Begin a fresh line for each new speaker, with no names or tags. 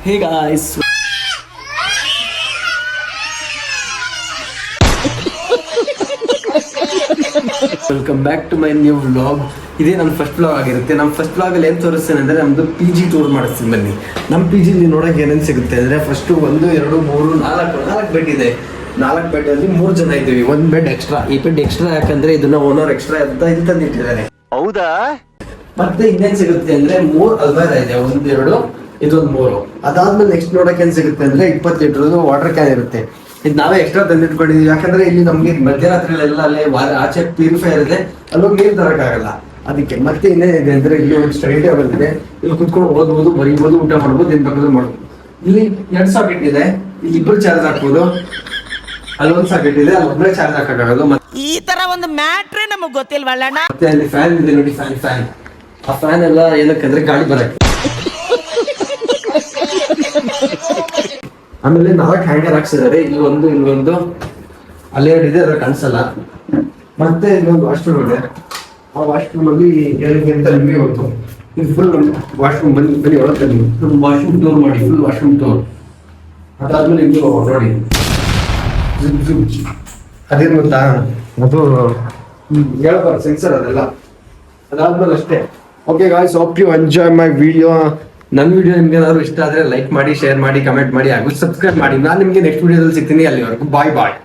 Hey guys. Welcome back to my new vlog. ಇದೇ ನನ್ನ first vlog ಆಗಿರುತ್ತೆ. ನಮ್ಮ ಫಸ್ಟ್ ವ್ಲಾಗಲ್ಲಿ ಏನು ತೋರಿಸ್ತೇನೆ ಅಂದರೆ ನಮ್ಮದು ಪಿ ಜಿ ಟೂರ್ ಮಾಡಿಸ್ತೀನಿ ಬನ್ನಿ. ನಮ್ಮ ಪಿ ಜಿಲಿ ನೋಡೋಕೆ ಏನೇನು ಸಿಗುತ್ತೆ ಅಂದರೆ ಫಸ್ಟು 1 2 3 4 ಬೆಡ್ ಇದೆ. 4 ಬೆಡ್ಡಲ್ಲಿ 3 ಜನ ಇದ್ದೀವಿ. 1 ಬೆಡ್ ಎಕ್ಸ್ಟ್ರಾ. ಈ ಬೆಡ್ ಎಕ್ಸ್ಟ್ರಾ ಯಾಕಂದರೆ ಇದನ್ನ ಓನರ್ ಎಕ್ಸ್ಟ್ರಾ ಅಂತ ಇಲ್ಲಿ ತಂದಿಟ್ಟಿದ್ದಾರೆ.
ಹೌದಾ?
ಮತ್ತೆ ಇನ್ನೇನು ಸಿಗುತ್ತೆ ಅಂದರೆ 3 ಅಲ್ಮಾರ ಇದೆ. 1 2 ಇದೊಂದು 3. ಅದಾದ್ಮೇಲೆ ನೆಕ್ಸ್ಟ್ ನೋಡೋಕೆ ಏನು ಸಿಗುತ್ತೆ ಅಂದರೆ 20 ಲೀಟರ್ದು ವಾಟರ್ ಕ್ಯಾನ್ ಇರುತ್ತೆ. ಇದು ನಾವೇ ಎಕ್ಸ್ಟ್ರಾ ತಂದಿಟ್ಕೊಂಡಿದೀವಿ. ಯಾಕಂದ್ರೆ ಇಲ್ಲಿ ನಮ್ಗೆ ಮಧ್ಯರಾತ್ರಿಲೆಲ್ಲ ಅಲ್ಲೇ ಆಚೆ ಪ್ಯೂರಿಫೈಯರ್ ಇದೆ, ಅಲ್ಲೋಗಿ ನೀರು ತರಕ್ಕಾಗಲ್ಲ. ಅದಕ್ಕೆ ಮತ್ತೆ ಇನ್ನೇನಿದೆ ಅಂದ್ರೆ ಇಲ್ಲಿ ಒಂದು ಸ್ಟಡಿ ಟೇಬಲ್ ಇದೆ. ಇಲ್ಲಿ ಕುತ್ಕೊಂಡು ಓದ್ಬೋದು, ಬರೀಬೋದು, ಊಟ ಮಾಡ್ಬೋದು, ಏನ್ ಬೇಕಾದ್ರೂ ಮಾಡ್ಬೋದು. ಇಲ್ಲಿ 2 ಸಾಕೆಟ್ ಇದೆ. ಇಲ್ಲಿ 2 ಚಾರ್ಜ್ ಹಾಕ್ಬೋದು. ಅಲ್ಲೊಂದು ಸಾಕೆಟ್ ಇದೆ, ಅಲ್ಲಿ ಒಬ್ಬರೇ ಚಾರ್ಜ್ ಹಾಕಕ್ಕಾಗಲ್ಲ.
ಈ ತರ ಒಂದು ಮ್ಯಾಟ್ರೇ ನಮಗ್ ಗೊತ್ತಿಲ್ವಲ್ಲಣ್ಣ.
ಮತ್ತೆ ಅಲ್ಲಿ ಫ್ಯಾನ್ ಇದೆ ನೋಡಿ, ಫ್ಯಾನ್. ಆ ಫ್ಯಾನ್ ಎಲ್ಲ ಏನಕ್ಕಂದ್ರೆ ಗಾಳಿ ಬರಕ್ಕೆ. ಆಮೇಲೆ 4 ಹ್ಯಾಂಗರ್ ಹಾಕ್ಸಿದ್ದಾರೆ. ಇಲ್ಲೊಂದು ಅಲ್ಲಿ 2 ಇದೆ, ಅದ್ರ ಕಾಣಿಸಲ್ಲ. ಮತ್ತೆ ಇನ್ನೊಂದು ವಾಶ್ರೂಮ್ ಇದೆ. ಆ ವಾಶ್ರೂಮ್ ಅಲ್ಲಿ ಅಂತ ನಿಮಗೆ ಹೋಯ್ತು. ಇದು ಫುಲ್ ವಾಶ್ರೂಮ್ ಬನ್ನಿ ಒಳಗೆ ಫುಲ್ ವಾಶ್ರೂಮ್ ಟೂರ್ ಮಾಡಿ, ಫುಲ್ ವಾಶ್ರೂಮ್ ಟೂರ್. ಅದಾದ್ಮೇಲೆ ಇದು ನೋಡಿ, ಅದೇನು ಗೊತ್ತಾ, ಅದು ಹೇಳ್ಬಾರ್ದು, ಸೆನ್ಸರ್ ಅದೆಲ್ಲ. ಅದಾದ್ಮೇಲೆ ಅಷ್ಟೇ. Okay guys, hope you enjoy my video. ನನ್ನ ವಿಡಿಯೋ ನಿಮ್ಗೆ ಏನಾದ್ರು ಇಷ್ಟ ಆದ್ರೆ ಲೈಕ್ ಮಾಡಿ, ಶೇರ್ ಮಾಡಿ, ಕಮೆಂಟ್ ಮಾಡಿ ಹಾಗೂ ಸಬ್ಸ್ಕ್ರೈಬ್ ಮಾಡಿ. ನಾನು ನಿಮಗೆ ನೆಕ್ಸ್ಟ್ ವಿಡಿಯೋದಲ್ಲಿ ಸಿಗ್ತೀನಿ. ಅಲ್ಲಿವರೆಗೂ ಬಾಯ್.